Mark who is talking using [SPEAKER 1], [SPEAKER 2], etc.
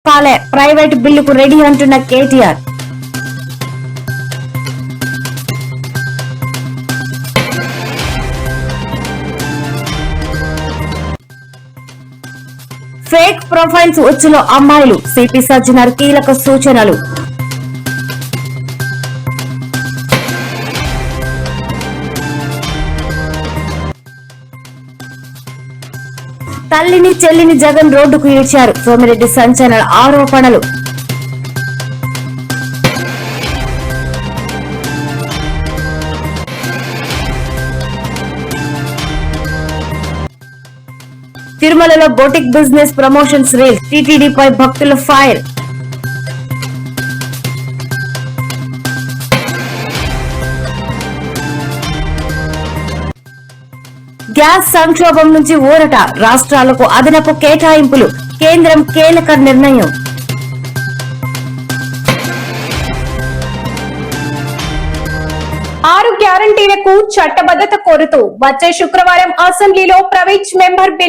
[SPEAKER 1] Private బిల్లుకు ready అంటున్న KTR. Fake profiles ఉచ్చులో అమ్మాయిలు, సిపి సజ్జనర్ కీలక సూచనలు. తల్లిని చెల్లిని జగన్ రోడ్డుకు ఈడ్చారు, సోమిరెడ్డి సంచలన ఆరోపణలు. తిరుమలలో బొటిక్ బిజినెస్ ప్రమోషన్స్ రీల్, టీటీడీపై భక్తుల ఫైర్. గ్యాస్ సంక్షోభం నుంచి ఊరట, రాష్ట్రాలకు అదనపు కేటాయింపులు, కేంద్రం కీలక నిర్ణయం.
[SPEAKER 2] 6 గ్యారంటీలకు చట్టబద్ధత కోరుతూ వచ్చే శుక్రవారం అసెంబ్లీలో ప్రైవేట్ మెంబర్ బిల్లు